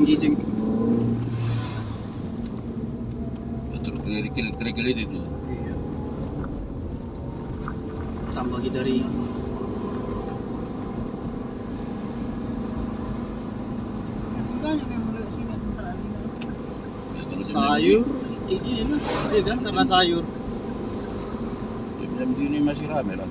gising. Betul kerikil itu. Iya. Tambah dari Banyak yang mulai sini berani. Ya, kalau sayur, kayak gini lah. Iya kan karena sayur. jam gini masih rame lah.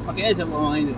Pakai aja buang itu.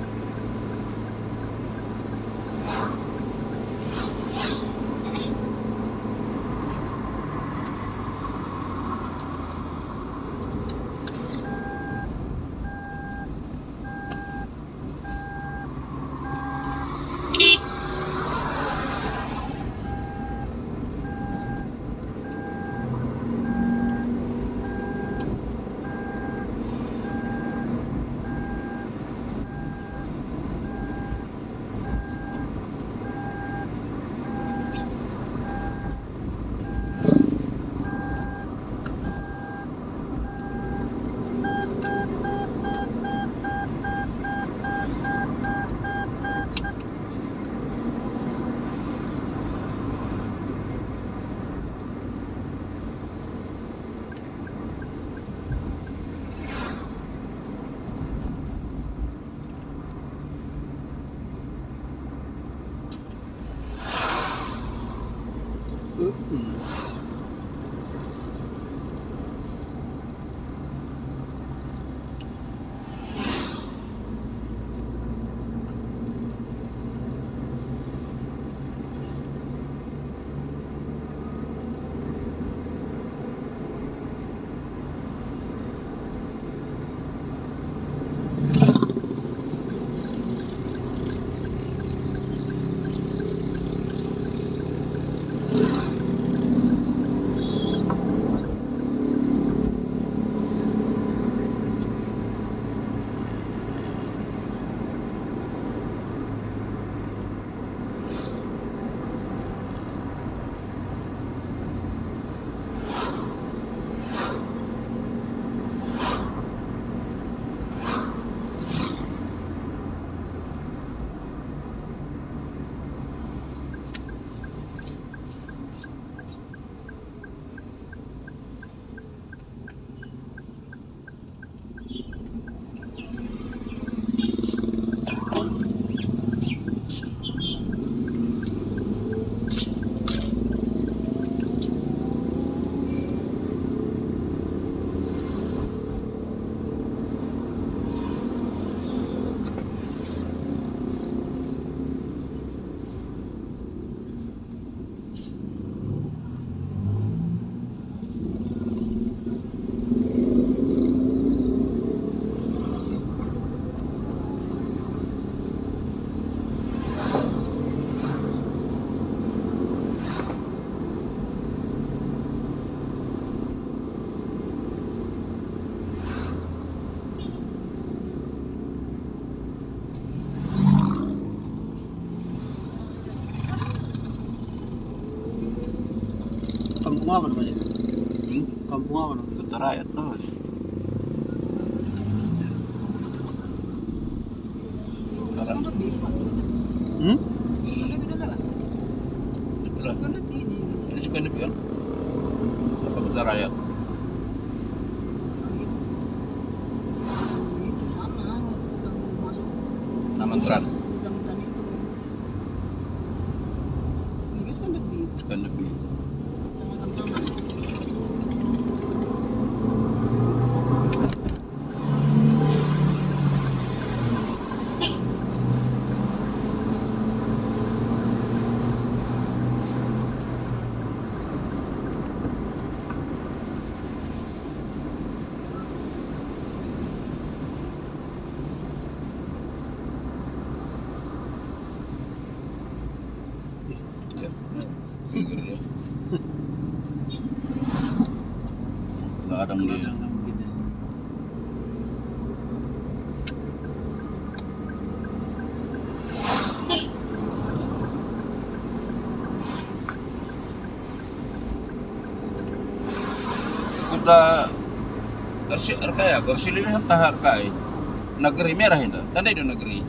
Kampung apa namanya? Kampung apa namanya? Kota rakyat terus. Sekarang itulah. Ini suka kan? Apa kota rakyat? Namantran. Suka lebih. ladang dia. Ladang mungkin ya. Kita Kersi Arkaya, Kersi ini harta harkai. Negeri merah itu, tanda itu negeri.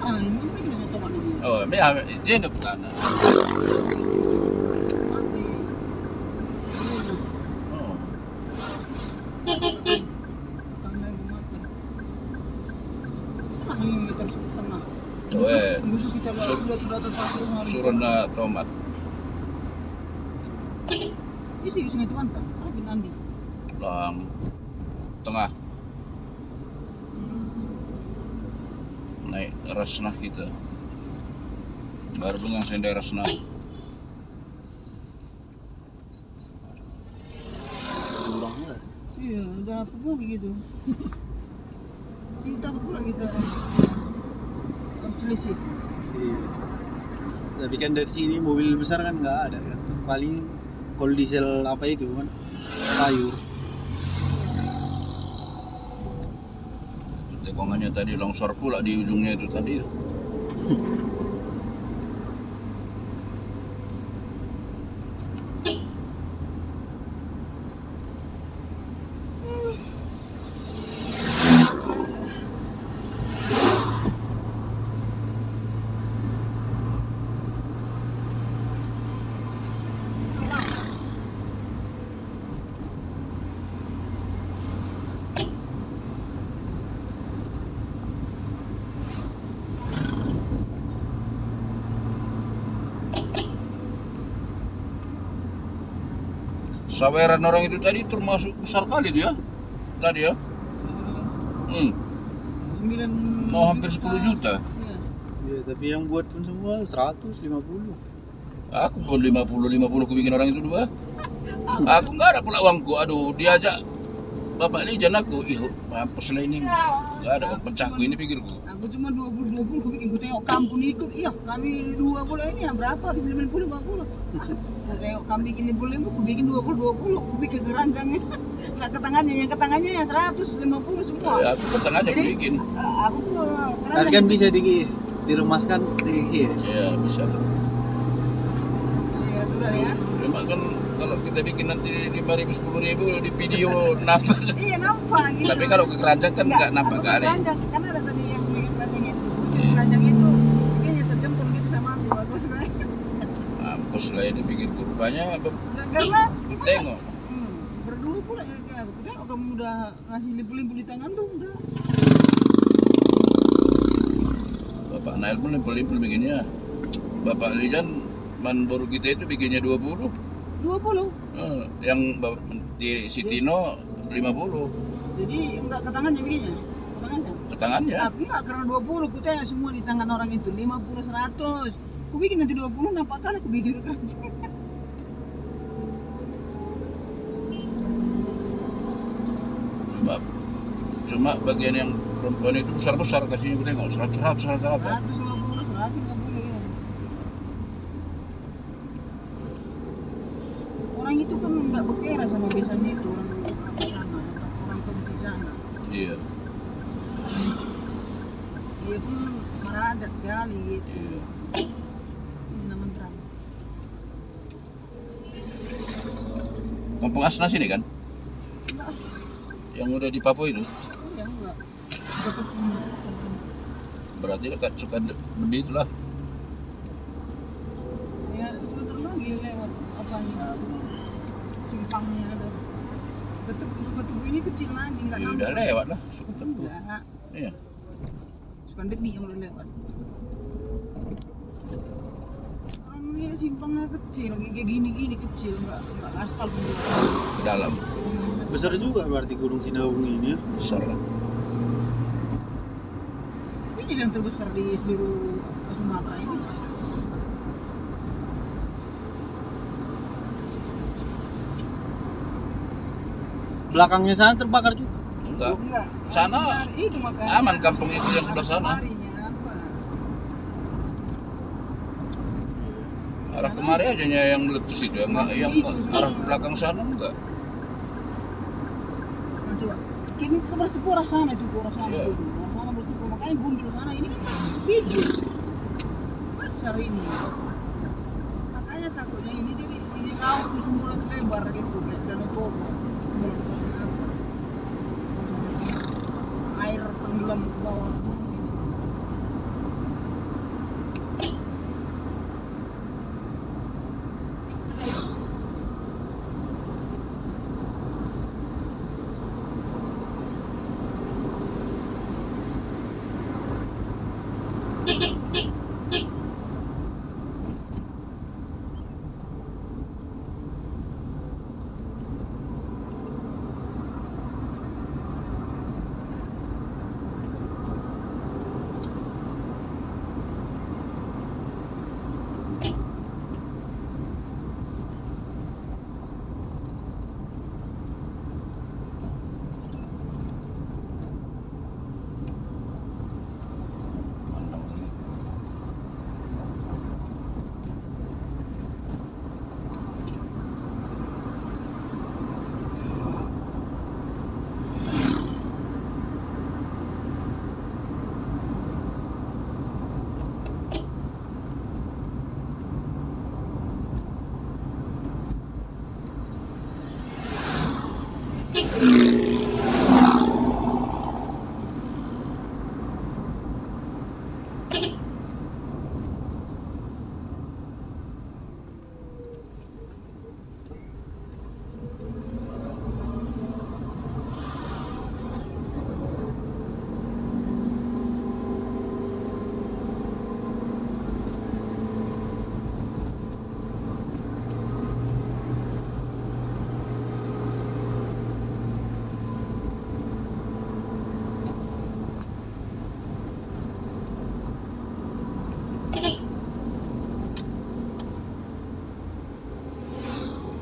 Ah, ini mungkin bisa teman ini. Oh, merah, jadi sana. Mati. Oh, Tanda yang mati. Langsung ini terus tengah. Musuh kita sudah tersatu hari. suruh na tomat. Ini sih sungai Tuanta, lagi Nandi. Lang tengah naik Rasnah kita. Baru dengan sendai Rasnah. Kurangnya lah. Iya, udah apa pun begitu. Cinta pula kita. Selisih. Iya. Tapi kan dari sini mobil besar kan nggak ada kan. Paling kalau diesel apa itu kan sayur. Tekongannya tadi longsor pula di ujungnya itu tadi. Saweran orang itu tadi termasuk besar kali dia. Tadi ya. 9 Mau hampir 10 juta. Iya. Iya, tapi yang buat pun semua 150. Aku pun 50 aku bikin orang itu dua. Aku nggak ada pula uangku. Aduh, diajak Bapak Lijan aku. Ih, mampus lah ini. Nggak ada uang pecahku ini pikirku. Aku cuma 20 aku bikin, ku tengok kampung ikut. Iya, kami 20 ini ya berapa? Habis 50 50. Aku tengok kami bikin 50, aku bikin 20 aku bikin keranjangnya. Enggak ke tangannya, yang ke tangannya ya 150 semua. Ya, aku ke tengahnya aku Jadi, bikin. Aku ke Tapi keranjang. kan bisa diremaskan ya. Ya, bisa. Iya, itu dah ya. Cuma kan kalau kita bikin nanti 5.000 10.000 di video nampak. Iya, nampak gitu. Tapi kalau ke keranjang kan nggak nampak aku ke kali. keranjang, karena ada tadi yang megang keranjang itu. Iya. Keranjang itu kayaknya terjemput gitu sama aku, bagus sekali. Mampus lah ini pikirku. Rupanya Karena aku tengok. berdua pula ya, aku tengok kamu udah ngasih lipu-lipu di tangan tuh udah. Bapak Nail pun limpul bikinnya. Bapak Lijan man baru kita itu bikinnya 20. 20. Yang di Sitino 50. Jadi enggak ke tangannya bikinnya. Ke tangannya. Ke tangannya. Tapi enggak karena 20, ku tengok semua di tangan orang itu 50 100. Ku bikin nanti 20 nampak kan aku bikin ke keranjang. Cuma bagian yang perempuan itu besar kasihnya gue tengok 100 rata-rata. 150 150 ya. Orang itu kan enggak berkira sama besan itu orang ke sana, orang komisi sana. Iya. Dia pun meradat kali gitu. Iya. Ini nama terang. Kampung Asna sini kan? Enggak, Yang udah di Papua itu. ya enggak. Berarti dekat suka lebih itulah. Ya sebentar lagi lewat apanya simpangnya ada. Suka-tebu ini kecil lagi enggak Ya udah lewat lah suka tempuh. Enggak. Iya. Suka-debi yang udah lewat. Orangnya simpangnya kecil, kayak gini-gini kecil, enggak aspal pun. Ke dalam. Besar juga berarti Gunung Sinabung ini ya. Besar lah. Ini yang terbesar di seluruh Sumatera ini. Belakangnya sana terbakar juga. Enggak. Enggak. Sana Itu makanya. aman kampung itu yang sebelah sana. Harinya apa? Arah kemari aja yang meletus itu, yang arah belakang sana enggak. Nah, coba kini ke Berstupu arah sana itu, arah sana Iya. itu, arah sana Berstupu, makanya gundul sana ini kan biji besar ini, makanya takutnya ini jadi ini laut di semula itu lebar gitu kayak Danau Toba, air tenggelam ke bawah.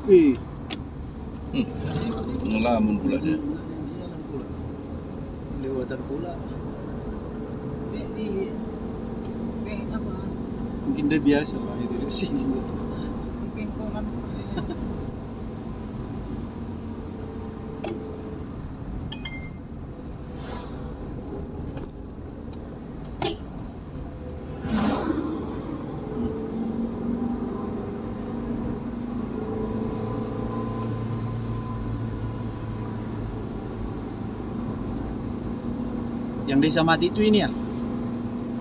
Wih, Ngelamun pula dia. jalan pula. Lewatan pula. Di apa Mungkin dia biasa lah itu di sini juga. di pengkolan. Yang desa mati itu ini ya?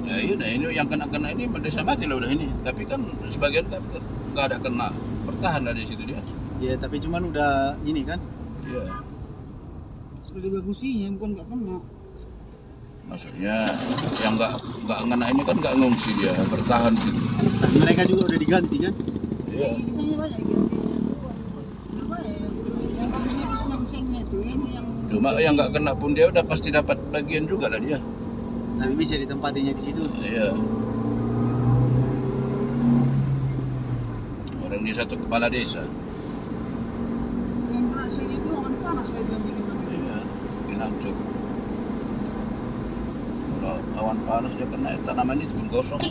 Ya iya, nah ini yang kena ini desa mati lah udah ini. Tapi kan sebagian kan nggak ada kena, bertahan lah di situ dia. Ya tapi cuman udah ini kan. Iya. Udah dibagusinya bukan nggak kena. Maksudnya yang nggak ngena ini kan nggak ngungsi dia, bertahan situ. Tapi mereka juga udah diganti kan? Iya. Kitanya banyak gantinya. Udah banyak yang bagusnya di seng-sengnya tuh yang Cuma yang nggak kena pun dia udah pasti dapat bagian juga lah dia. Tapi bisa ditempatinya di situ. Iya. Orang dia satu kepala desa. yang kena sengnya itu awan panas kayak bilang bikin. Iya. Bikin hancur. Kalau awan panas dia kena tanaman itu pun gosong.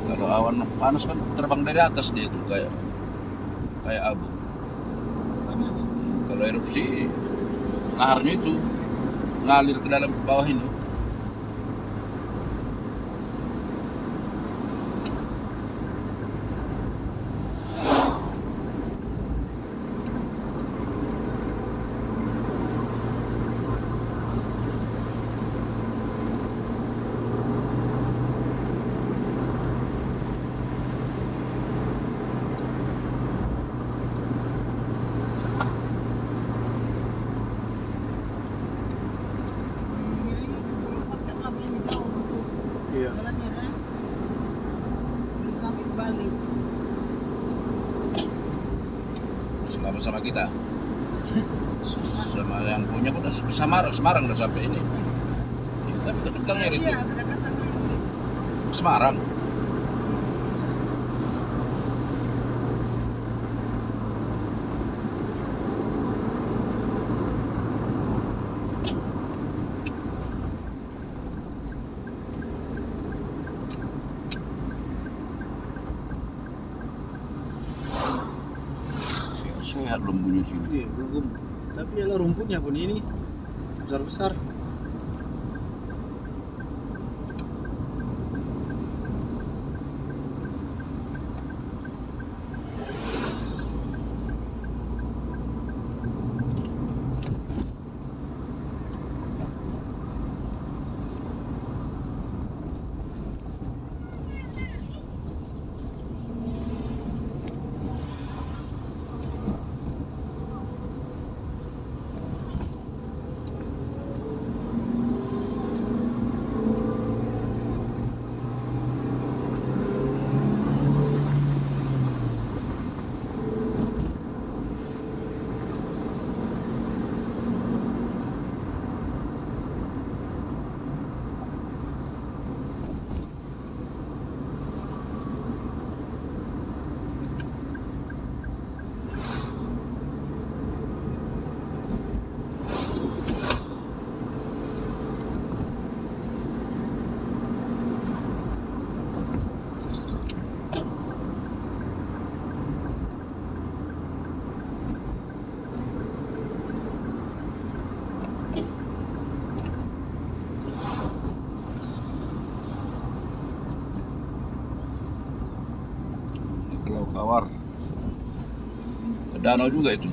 Kalau awan panas kan terbang dari atas dia itu kayak abu. Panas. Kalau erupsi laharnya itu ngalir ke dalam bawah ini. Ini kan lah paling jauh tuh. Iya. Jalannya kan. Belum sampai ke Bali. Selama sama kita. Sama yang punya udah Semarang udah sampai ini. Ya, tapi tetap bilangnya itu Iya, ke Jakarta sering. Semarang. banget lembunya sini. Iya, belum. Tapi ya rumputnya pun ini besar-besar. Kalau Kawar ke danau juga itu,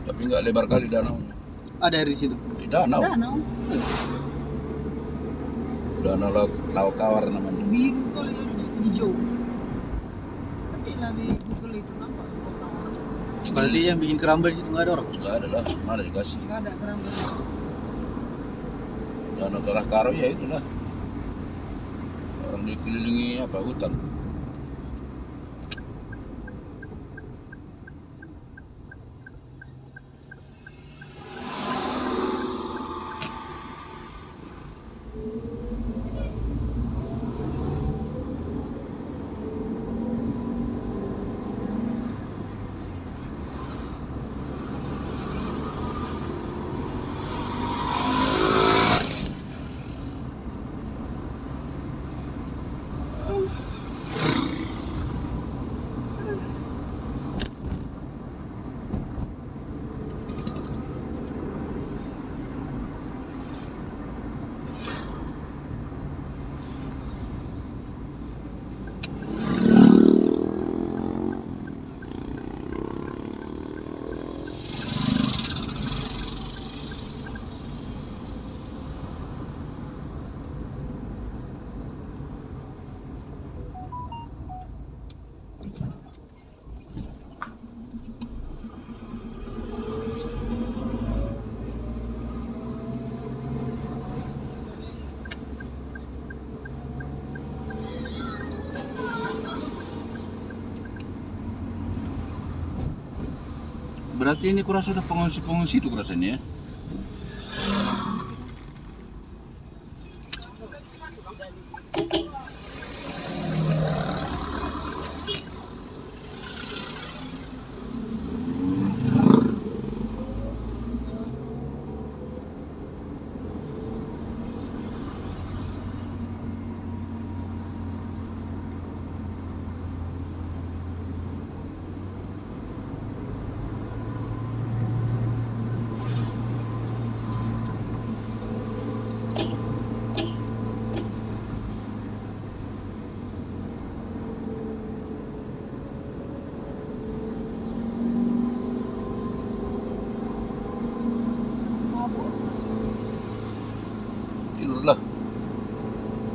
tapi nggak lebar kali danaunya. Ada air di situ. Danau, Danau. danau Laut Kawar namanya. Biru kali ya, hijau. Ketiklah di Google itu nampak. Berarti yang bikin keramba di situ nggak ada orang. Nggak ada lah, mana dikasih. Nggak ada keramba. Danau Torah Karo ya itulah. Orang dikelilingi apa hutan. Berarti ini kurasa udah pengungsi-pengungsi itu kurasanya ya. Tidurlah.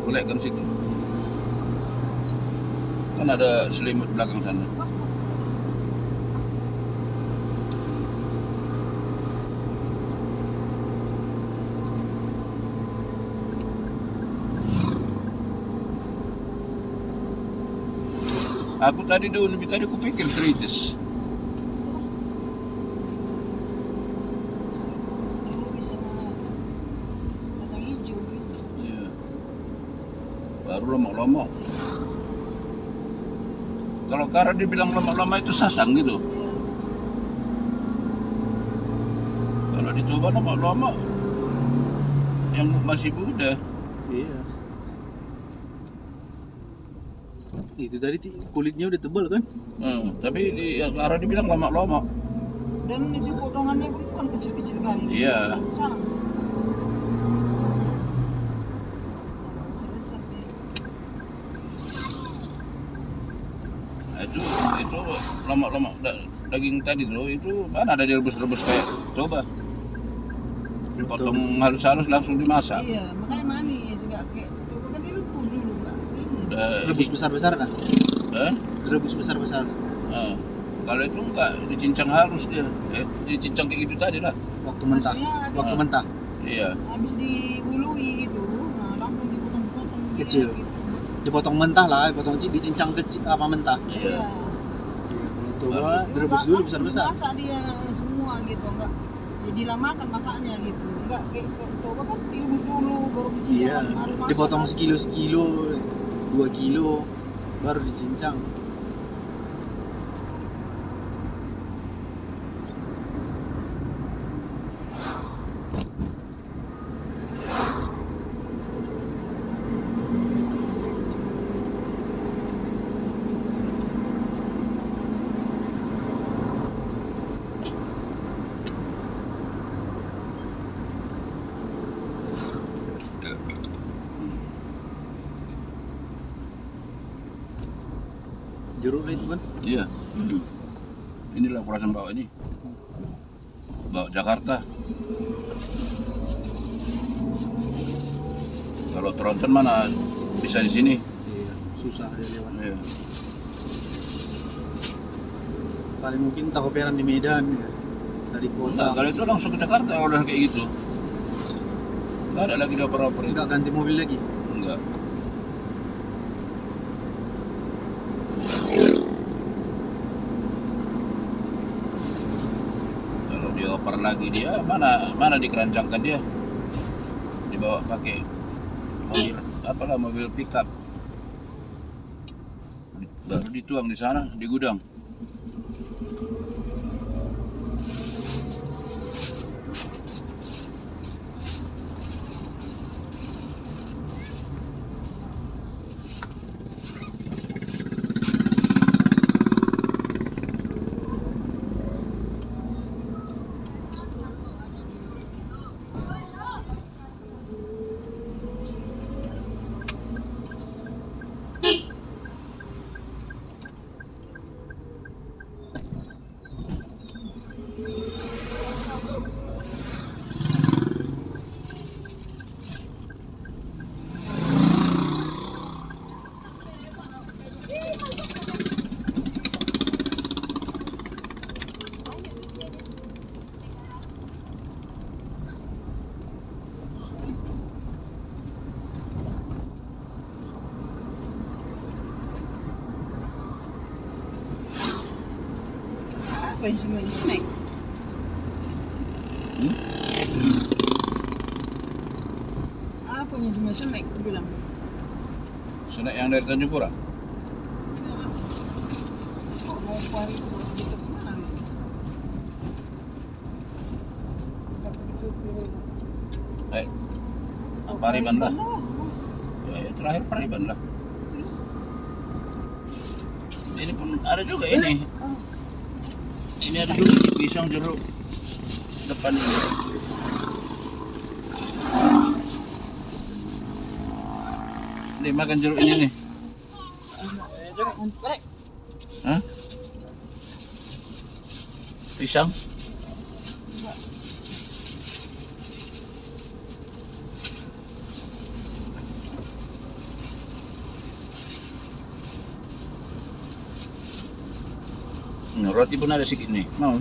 Boleh kan situ. Kan ada selimut belakang sana. Aku tadi kupikir kritis. Dulu bisa pasang hijau gitu. Iya. Baru lama-lama. Kalau Kara dibilang lama-lama itu sasang gitu. Kalau dicoba lama-lama yang masih muda. Iya. Itu tadi kulitnya udah tebal kan? Tapi di Kara dibilang lama-lama. Dan itu potongannya pun bukan kecil-kecil kali. Iya. Besar. Besar-besar dia. Nah, itu lemak-lemak daging tadi tuh itu mana ada direbus-rebus kayak coba dipotong halus-halus langsung dimasak. Iya, makanya manis enggak kayak coba kan direbus dulu enggak. Udah Rebus besar-besar dah. eh? Rebus besar-besar. Ah. Kalau itu enggak dicincang halus dia. Dicincang kayak gitu tadi lah. Waktu mentah. Maksudnya Waktu mentah. Iya. habis dibului gitu, nah langsung dipotong-potong dia Kecil. gitu. Dipotong mentah lah, dipotong dicincang kecil apa mentah. Iya. Itu mah direbus dulu besar-besar. Masak dia semua gitu, enggak jadi lamakan masaknya gitu. Enggak kayak coba kan direbus dulu baru dicincang. Iya. Harus masak, Dipotong kan. sekilo, 2 kilo baru dicincang. Jeruk lah itu kan. Iya. Inilah perasaan bawa ini. Bawa Jakarta. Kalau Tronton mana bisa di sini. Iya, susah dia lewat. Iya. Paling mungkin tahu peran di Medan ya. Dari Enggak, kota. kalau itu langsung ke Jakarta kalau udah kayak gitu. Enggak ada lagi dioper-oper itu. Enggak ganti mobil lagi. Enggak. Kalau dioper lagi dia mana dikerancangkan dia. Dibawa pakai mobil apalah mobil pickup. Baru dituang di sana di gudang. Apa yang semua ini snack? Apa yang semua snack? Aku bilang. Snack yang dari Tanjung Pura. Kok mau pari gitu kemana? Pariban lah. Ya, terakhir Pariban lah. Ini pun ada juga ini. Ini ada juga pisang jeruk depan ini. Ini makan jeruk ini nih. Hah? Pisang? Roti pun ada sedikit nih, mau?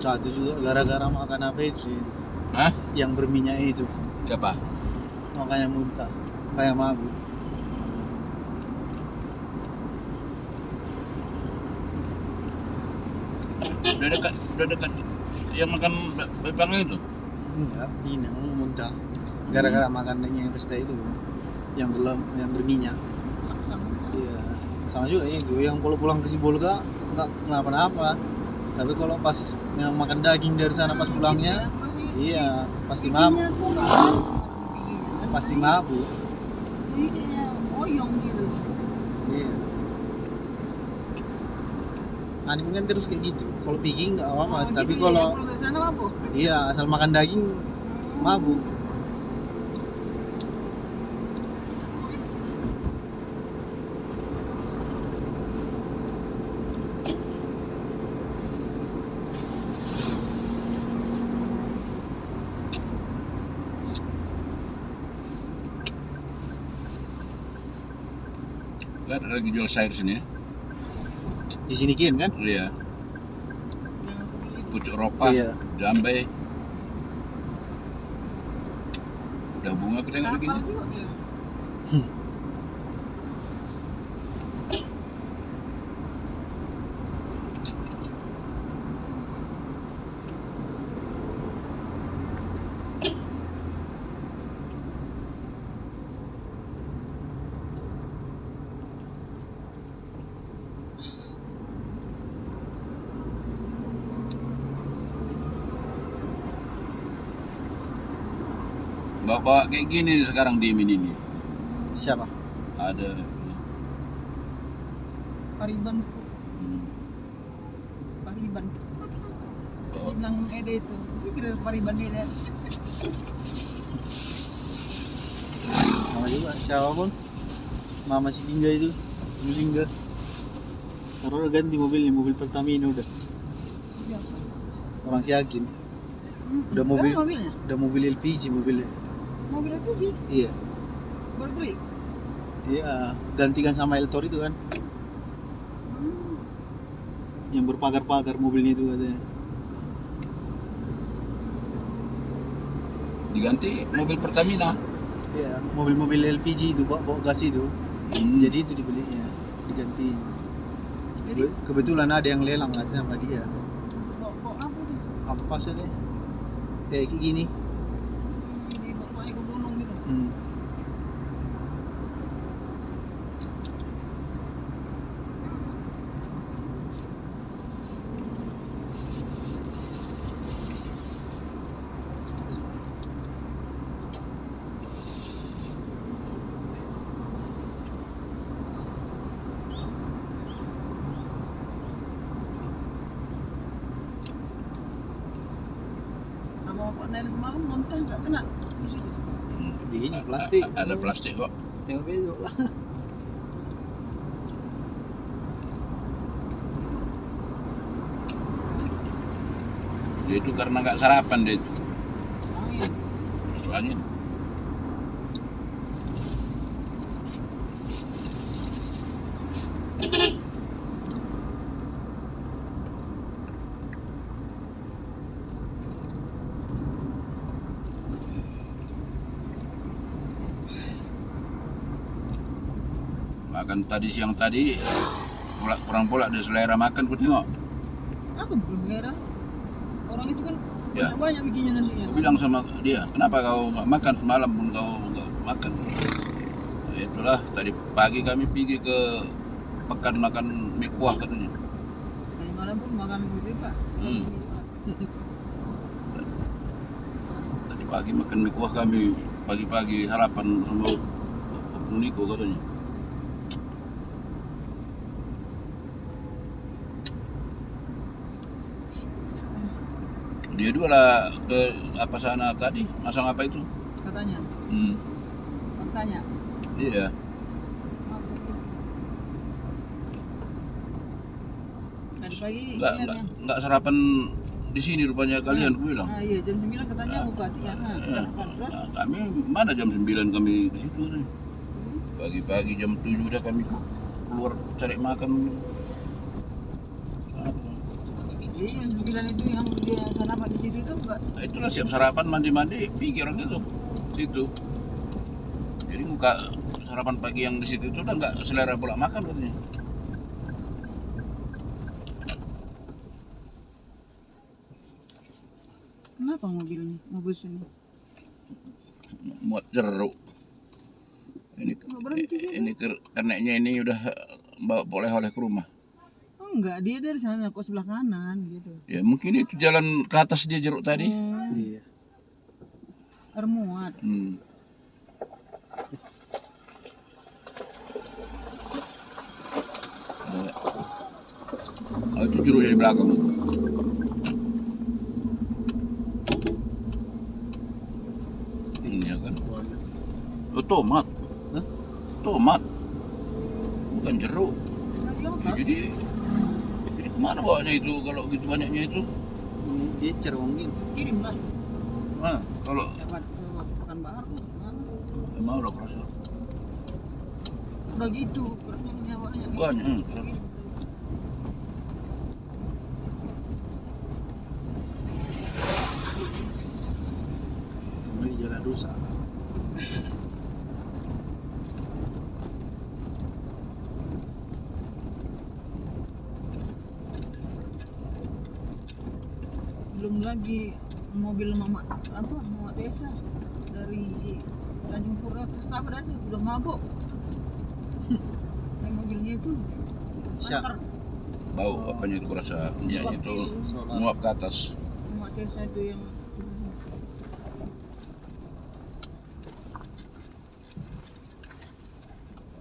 Satu juga gara-gara makan apa itu sih. Hah? Yang berminyak itu. Siapa? Makanya muntah. Kayak mabuk. Udah dekat yang makan bebangnya itu. Enggak, ini yang muntah. Gara-gara makan yang pesta itu. Yang belum, yang berminyak. Sama. Iya. Sama juga itu. Yang kalau pulang ke Sibolga enggak kenapa-napa. Tapi kalau pas yang makan daging dari sana pas pulangnya, iya, pasti mabuk. Pasti mabuk. Ini kayak oyong gitu. Iya. Anime kan terus kayak gitu. Kalau pigi nggak apa-apa, Oh, tapi gitu kalau ya, dari sana mabuk. iya asal makan daging mabuk. Gak ada lagi jual sayur sini ya. Di sini kian kan? Iya. Yang aku beli itu. Pucuk ropa, Iya. jambe. Udah bunga aku tengok Kapal begini. juga dia. Bawa kayak gini sekarang di mini ini. Siapa? Ada Pariban. hmm, Pariban. bawa Bilang Ede itu. Ini kira Pariban Ede. Sama juga. Siapa pun? Mama si Lingga itu. Ibu Lingga. Terus udah ganti mobilnya, mobil Pertamina udah. Siapa? Orang si Hakim. Udah mobil. Berapa mobilnya? Udah mobil LPG mobilnya. Mobil apa sih? Iya. Baru beli. Iya, gantikan sama Eltor itu kan. Yang berpagar-pagar mobilnya itu katanya. diganti mobil Pertamina. Iya, mobil-mobil LPG itu bawa gas itu. Hmm. Jadi itu dibelinya, diganti. Jadi Kebetulan ada yang lelang katanya sama dia. kok apa tuh? Ampas aja. Kayak gini. Jadi bapaknya ke gunung gitu. Hmm. Sama Bapak Nail semalam nonton nggak kena kursi itu. Begini plastik. Ada plastik kok. Tengok besok lah. Dia itu karena nggak sarapan dia itu. Angin. Masuk angin. Makan tadi siang tadi kurang pula ada selera makan ku tengok. Aku belum selera. Orang itu kan Ya. banyak bikinnya nasinya. Aku bilang sama dia, kenapa kau nggak makan semalam pun kau nggak makan? Ya, itulah tadi pagi kami pergi ke pekan makan mie kuah katanya. Dari malam pun makan gitu Pak. Hmm. Tadi pagi makan mie kuah kami pagi-pagi sarapan sama Om Niko katanya. Dia dua lah ke apa sana tadi, masang apa itu? Katanya. Hmm. Katanya. Iya. Tadi pagi Nggak sarapan di sini rupanya kalian, ku bilang. Ah iya jam 9 katanya buka tiga. Ya, Terus nah, kami mana jam 9 kami ke situ nih. Pagi-pagi jam 7 udah kami keluar cari makan. Iya, yang 9 itu yang dia sarapan di situ itu enggak. Nah, itulah siap sarapan, mandi-mandi, pergi orang itu situ. Jadi muka sarapan pagi yang di situ itu udah nggak selera pula makan katanya. Kenapa mobil bus ini? Muat jeruk. Nggak berhenti sih. Ini keneknya ini udah bawa oleh-oleh ke rumah. Oh, enggak, dia dari sana kok sebelah kanan gitu. Ya mungkin itu jalan ke atas dia jeruk tadi. Iya. Termuat. Oh, itu jeruknya di belakang itu. Ini ya kan. Oh, tomat. Hah? Tomat. Bukan jeruk. Nggak di Ya, atas. jadi kemana bawanya itu kalau gitu banyaknya itu? Ini dia cerongin. Kirim lah. Nah, kalau Lewat ke Pekanbaru. Mana? ya mau lah kerasa. Udah gitu, kurangnya nyawanya. Banyak. Kirim. Ini di jalan rusak. Belum lagi mobil mama Tessa dari Tanjung Pura ke Stabat aja udah mabok. Yang mobilnya itu Siap. antar Bau apanya itu kerasa minyak itu nguap ke atas. mama Tessa itu yang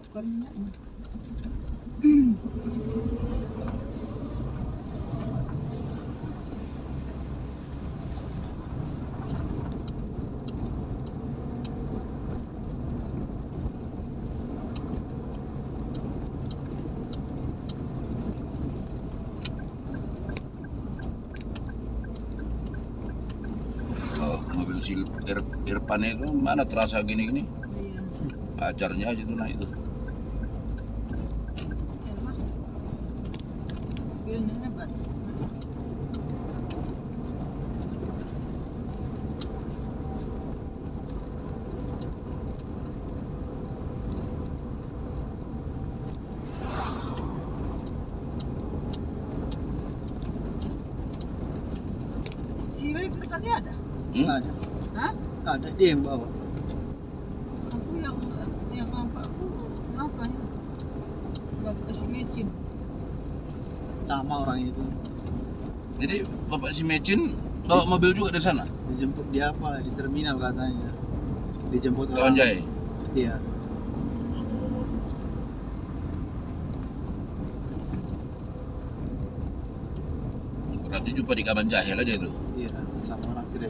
bukan minyaknya. Oh, mobil Irfan itu mana terasa gini-gini? Iya. Ajarnya aja tuh naik itu. Elah. Mobilnya hebat. Si Ray tadi ada? Nggak ada. Hah? Nggak ada, dia yang bawa. Aku yang nampak aku apa ya? Bapak si Mecin. Sama orang itu. Jadi bapak si Mecin bawa mobil juga dari sana? Dijemput dia apa di terminal katanya. Dijemput Kawan Jai. Iya. Berarti jumpa di Kaban Jahil aja itu. Iya, sama orang kira.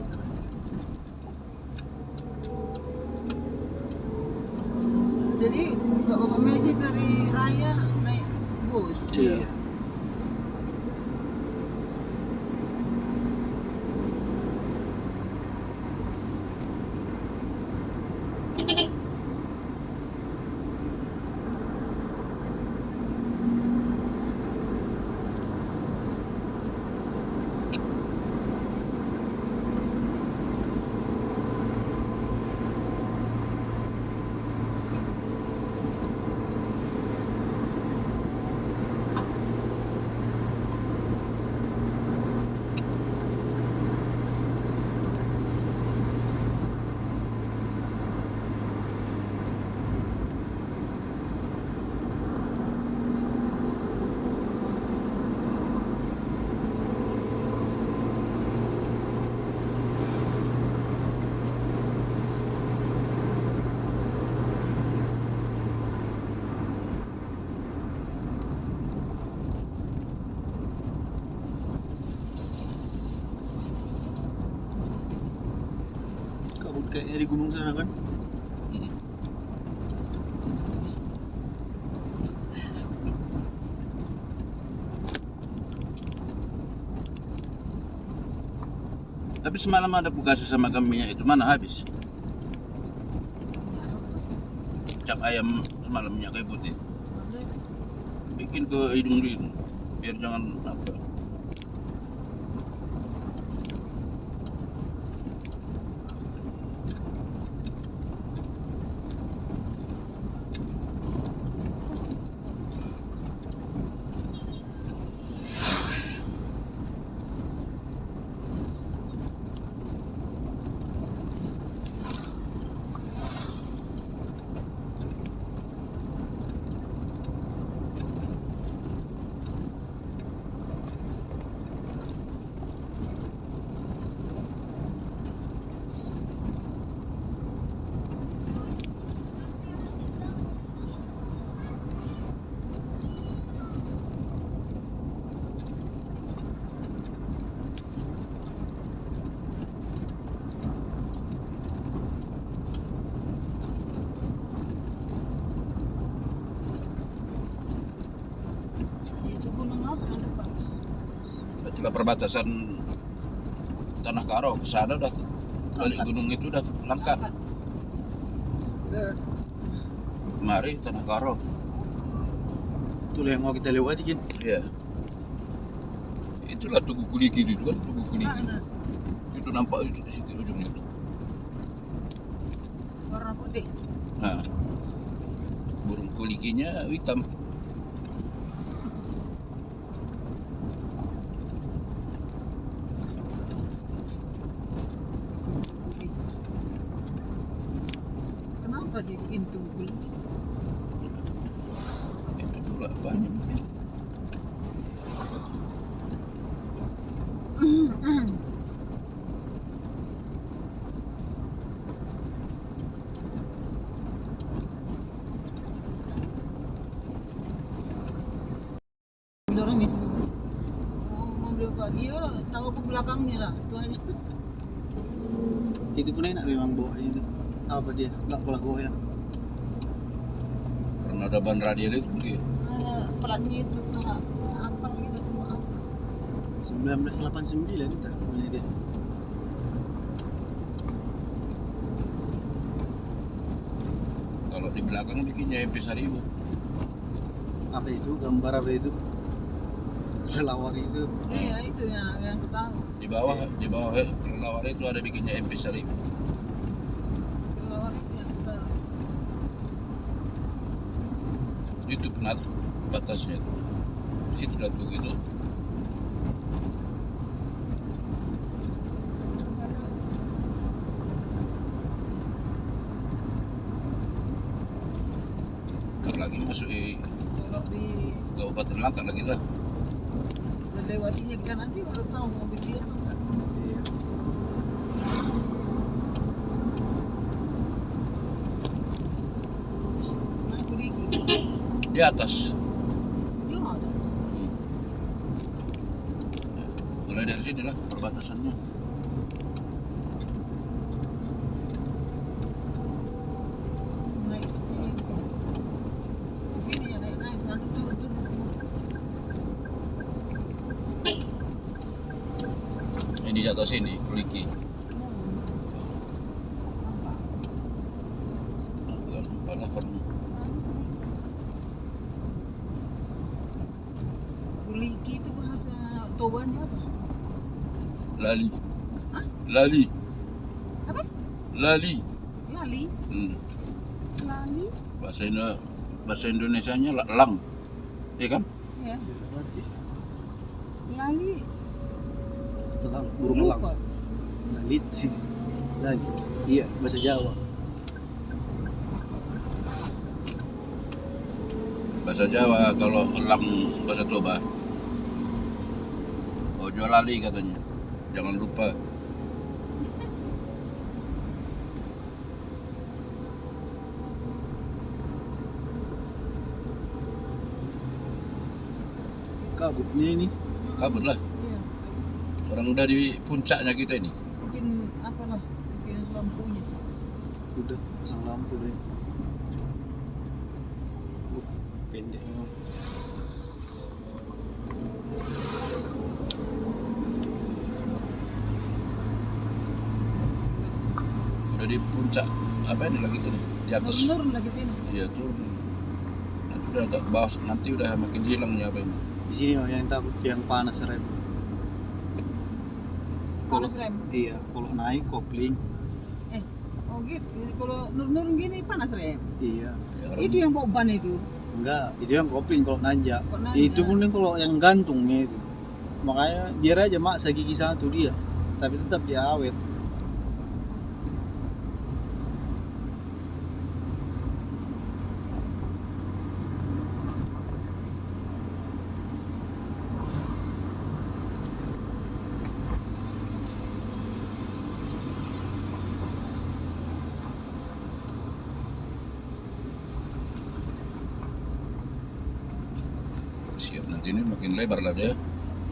Jadi nggak bapak Mecin dari Raya naik bus. Iya. Kabut kayaknya di gunung sana kan. Hmm. Tapi semalam ada buka sama kambingnya itu mana habis? Cap ayam semalam minyak kayu putih. Bikin ke hidung dulu biar jangan apa. sebelah perbatasan Tanah Karo ke sana udah balik Angkat. gunung itu udah langkat. Mari Tanah Karo. Itulah yang mau kita lewati kan. Iya. Itulah Tugu Kuliki itu kan, Tugu Kuliki. Mana? Itu nampak itu di situ ujungnya itu. Warna putih. Nah, burung kulikinya hitam. Kenapa dibikin tunggul? Itu pula banyak mungkin. Bila orang mesti mau beli pagi ya tahu ke belakangnya lah itu aja. Itu pun enak memang bawa itu. Apa dia? Nggak pola goyang. Karena ada ban radial itu mungkin. Pelatnya itu tak apa gitu apa. 1989 itu punya dia. Kalau di belakang bikinnya MP1000. Apa itu? Gambar apa itu? Kelelawar itu. Iya itu yang aku tahu. Di bawah kelelawar itu ada bikinnya MP1000. Kelelawar itu yang aku tahu. Itu penat batasnya itu. Situ udah tuh gitu. Ntar lagi masuk Kalau di Kabupaten Langkat lagi lah. lewatinya kita nanti baru tahu mobil dia apa enggak. Iya. Nah, Kuliki. Di atas. Dia nggak ada. Mulai dari sini lah perbatasannya. Naik ini. Di sini ya naik nanti turun. Ini di atas sini, Kuliki. Nampak. Bukan, malah orang Kuliki itu bahasa Tobanya apa? lali. Hah? Lali. Apa? Lali. Lali. Lali. Bahasa Indonesianya lang. Iya kan? Ya. Iya, berarti. Lali. Elang, burung elang. Lupa. Lalit. Lalit. Iya, bahasa Jawa. Bahasa Jawa kalau elang bahasa Toba. Ojo lali katanya. Jangan lupa. Kabutnya ini. Kabut lah. Iya. Orang udah di puncaknya kita ini. Bikin apalah, bikin lampunya. Udah pasang lampu deh. Pendek memang. Udah di puncak. Apa ini lagi tuh nih? Di atas. Turun lagi ini. Iya turun. Nanti udah agak ke bawah. Nanti udah makin hilangnya apa ini. Di sini mah yang takut yang panas rem. Panas rem. Iya, kalau naik kopling. Oh gitu. Jadi kalau nurun gini panas rem. Iya. Ya, orang- Itu yang bawa ban itu. Enggak, itu yang kopling kalau nanjak. Kok nanjak? Itu pun yang kalau yang gantungnya itu. Makanya biar aja maksa gigi satu dia. Tapi tetap dia awet. Siap nanti ini makin lebar lah dia.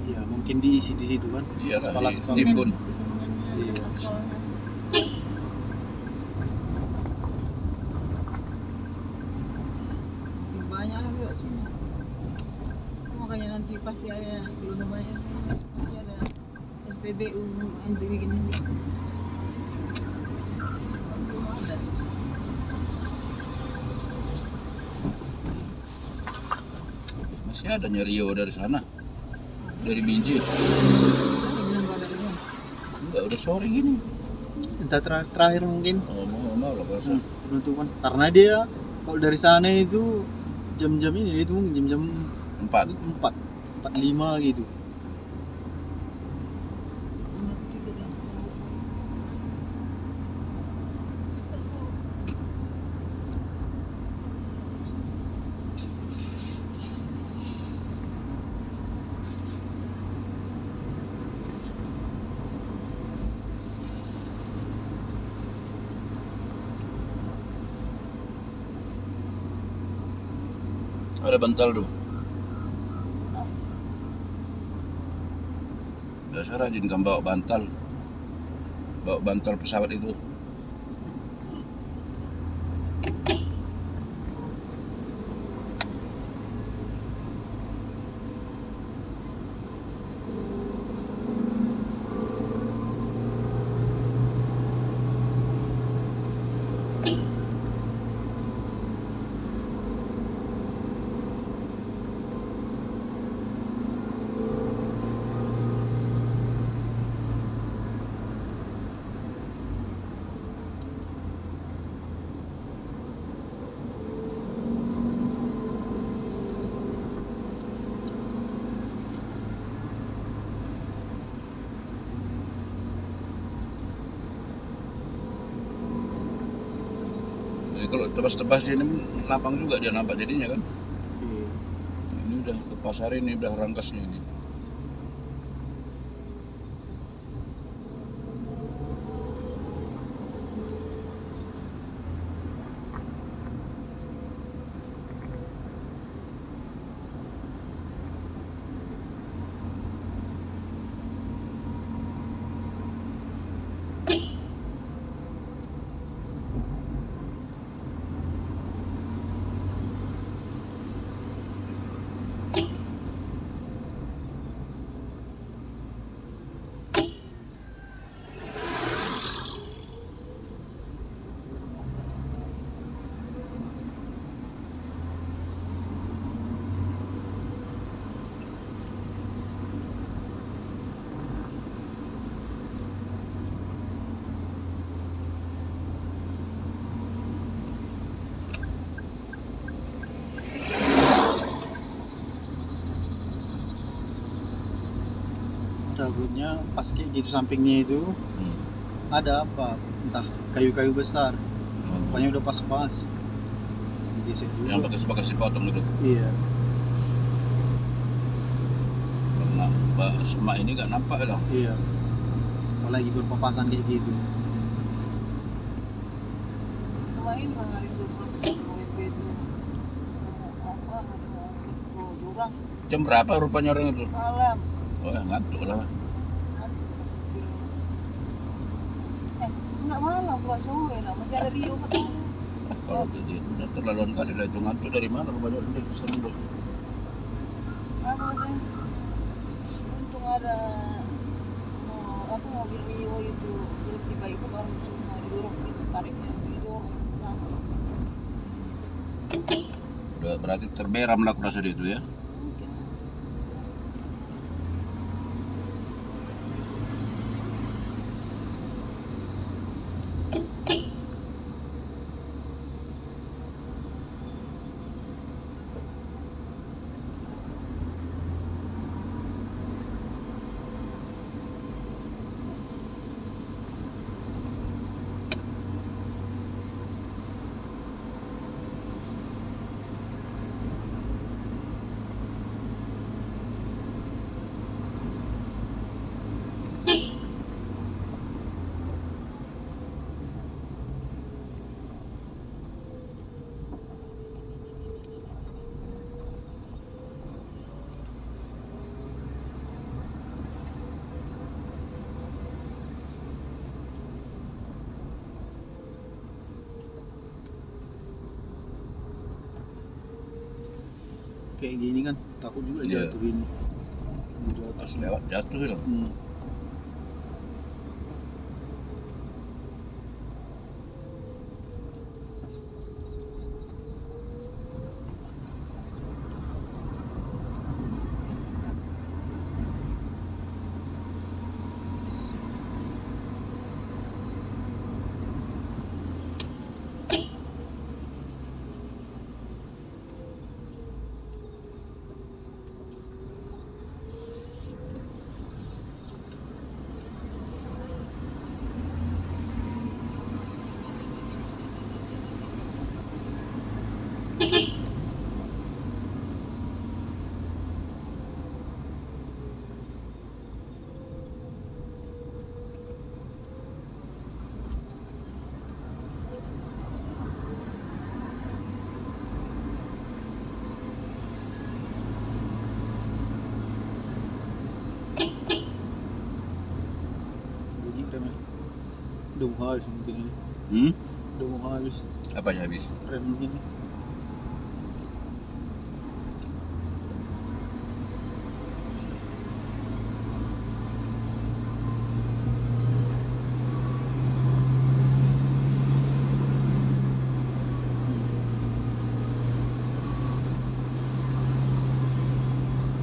Iya, mungkin diisi di situ kan. Iya lah, Kepala di sekolah. timbun. Di sebenarnya Iya. di sekolahnya. Makin banyak lah lewat sini. Makanya nanti pasti ada kalau banyak sini pasti ada PBU yang dibikin ini. Masih ada Rio dari sana, dari Binjai. Enggak, udah sore gini. Entah terakhir mungkin Oh, mau lah pasar. penutupan. Karena dia kalau dari sana itu jam-jam ini itu mungkin jam-jam 4:45 gitu. Ada bantal tuh. Biasa rajin kan bawa bantal. Bawa bantal pesawat itu. Jadi kalau tebas-tebas ini lapang juga dia nampak jadinya kan. Oke. Ini udah ke pasar ini udah rangkasnya ini. Cabutnya pas kayak gitu sampingnya itu ada apa? Entah kayu-kayu besar. Pokoknya udah pas-pas. Digesek Yang juga. pakai sepotong itu. Iya. Karena semak ini gak nampak dong. Iya. Apalagi berpapasan kayak gitu. Semua ini bang hari itu WP itu apa tuh jurang Jam berapa rupanya orang itu? malam. Oh ya ngantuk lah. Enggak malam, bukan sore lah, masih ada Rio ketemu. Kalau begitu udah terlaluan kali lah itu ngantuk dari mana rupanya udah kesana dulu. Apa katanya? Untung ada apa mobil Rio itu tiba itu baru semua didorong itu tariknya didorong. Udah berarti terberam lah aku rasa dia itu ya. Mungkin. Kayak gini kan takut juga Iya. jatuhin. Pas lewat jatuh itu. Bunyi remnya. Udah mau habis mungkin ini. Udah mau habis Apanya habis? rem ini.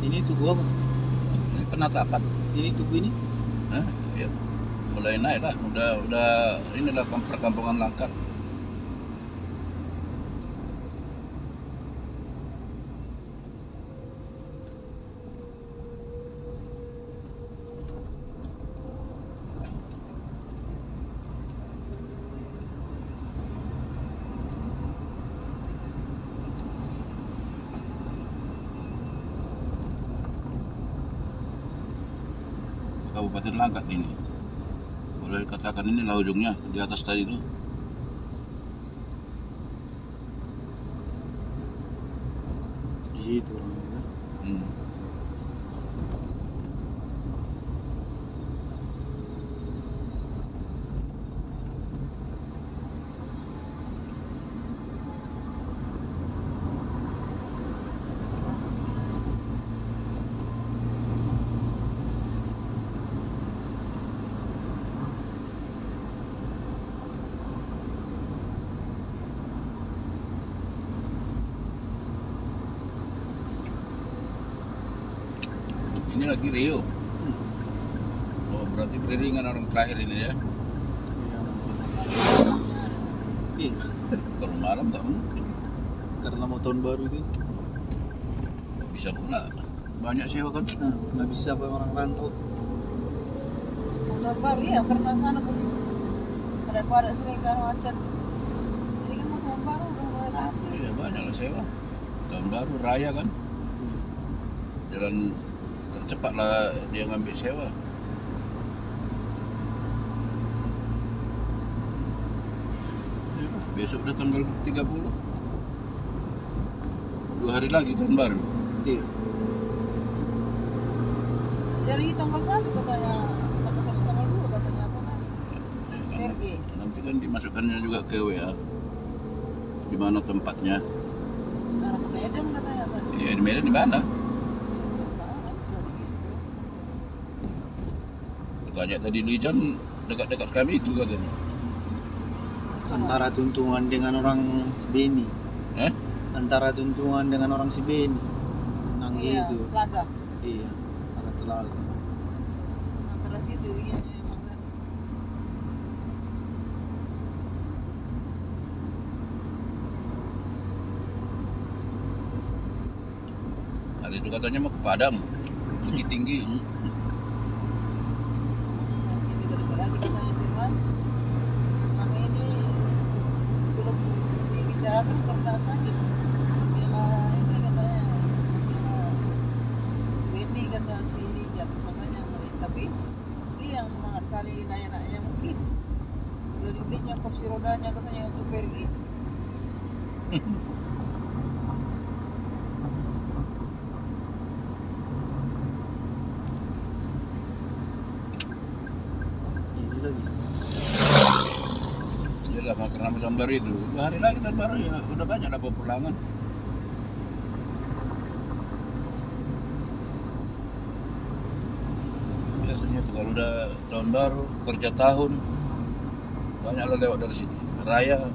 Ini tugu apa? Ini penatapan. Ini tugu ini? Hah? Ya. Mulai naik lah. Udah inilah perkampungan Langkat. Kabupaten Langkat ini. Boleh dikatakan inilah ujungnya di atas tadi itu. Di situ orangnya. Hmm. Ini lagi Rio. Oh, berarti beriringan orang terakhir ini ya. Iya. Kalau malam nggak mungkin. Karena mau tahun baru itu. Nggak bisa pula. Banyak sewa kan. Nah, nggak bisa apa orang rantau. Udah baru ya karena sana pun pada selingkar macet. Jadi kan mau tahun baru udah mulai rapi. Iya banyak lah sewa. Tahun baru raya kan. Jalan tercepat lah dia ngambil sewa. Ya, besok udah tanggal 30. 2 hari lagi tahun baru. Iya. Jadi tanggal 1 katanya, tanggal 1 tanggal 2 katanya apa lagi? Ya, kan, Pergi. nanti kan dimasukkannya juga ke WA. Di mana tempatnya? Arah ke Medan katanya tadi. Ya di Medan di mana? Tanya tadi Lijan dekat-dekat kami itu katanya. Antara tuntungan dengan orang Sibeni. Antara tuntungan dengan orang Sibeni. Nang Iya, itu. Telaga. Iya. Arah Telaga. Antara situ iya memang kan. Ada itu katanya mau ke Padang, Bukit Tinggi. Ini gara-gara sih katanya Firman. Selama ini belum dibicarakan karena sakit. Bila ini katanya, bila Benny kata si Rijal makanya tapi dia yang semangat kali naik-naiknya mungkin. Udah dibelinya kursi rodanya katanya untuk pergi. Ini lagi. Yalah karena tahun baru itu 2 hari lagi tahun baru ya udah banyak lah pepulangan. Biasanya tuh kalau udah tahun baru kerja tahun banyak lah lewat dari sini raya.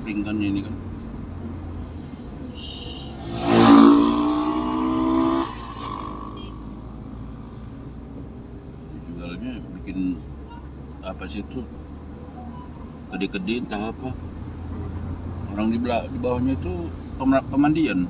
pinggannya ini kan. Jualnya bikin apa sih itu? Kedi-kedi entah apa. Orang di bawahnya itu pemandian.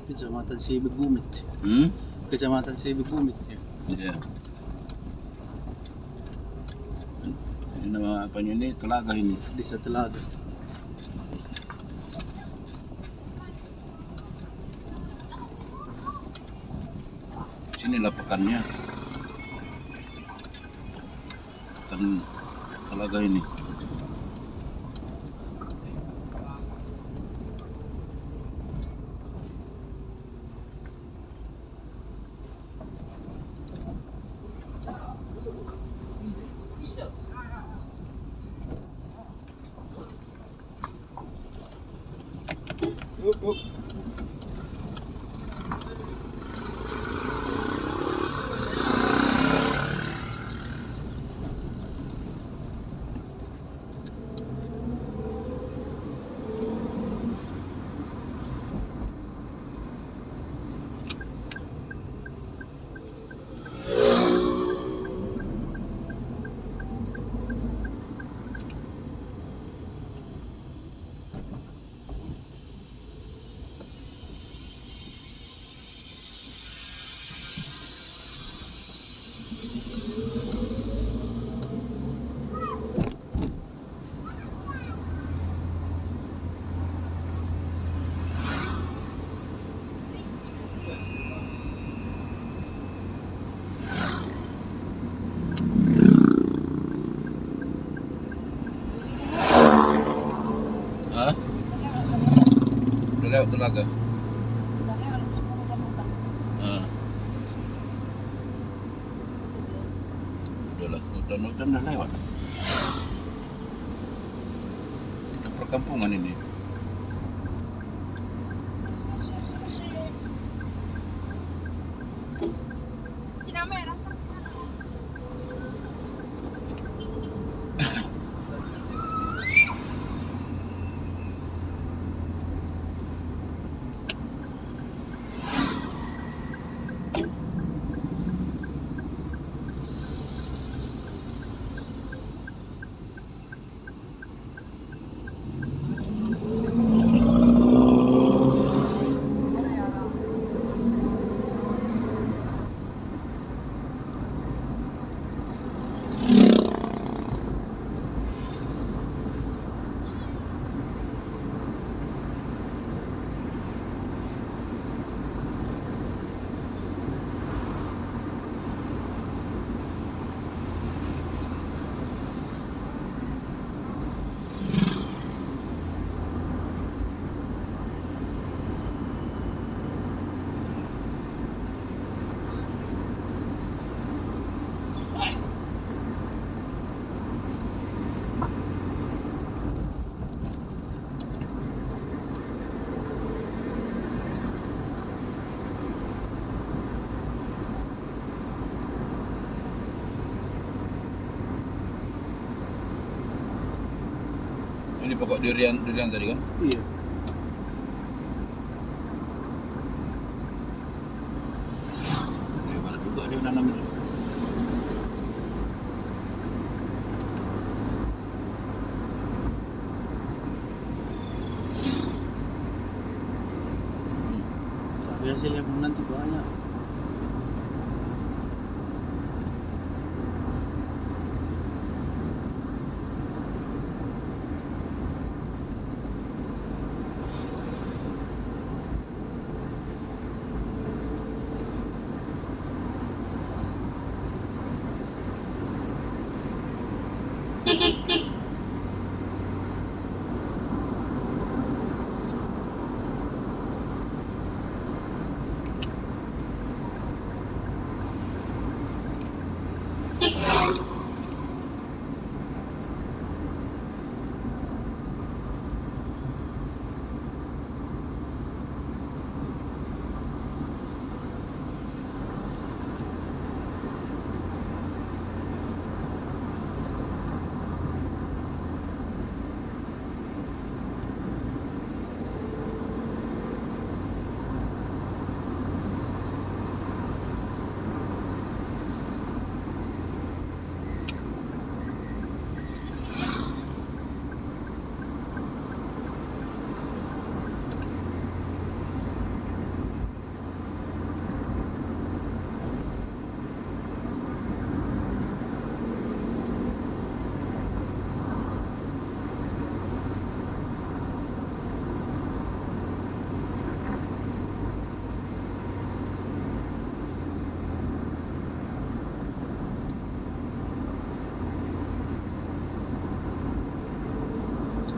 Kecamatan Sibig Bumit. Kecamatan Sibig Bumit ya. Iya. Ini nama apanya ini? Telaga ini. Desa Telaga. Sinilah pekannya. Pekan Telaga ini. Lewat Telaga. Udahlah, hutan-hutan dah lewat. Ke perkampungan ini. pokok durian tadi kan? Iya. Lebar juga dia nanam itu. Tapi hasilnya pun nanti banyak.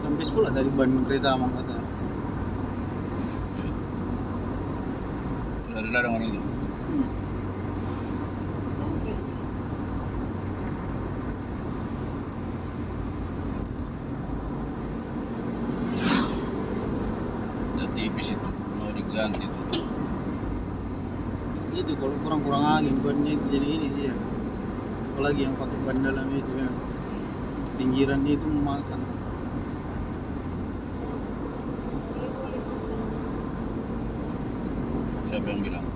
Kampus pula dari Bandung kereta aman kata. Larang orang itu. Udah tipis itu, mau diganti itu. Itu kalau kurang-kurang angin bannya jadi ini dia. Apalagi yang pakai ban dalam itu ya. Pinggirannya itu memakan. Siapa yang bilang?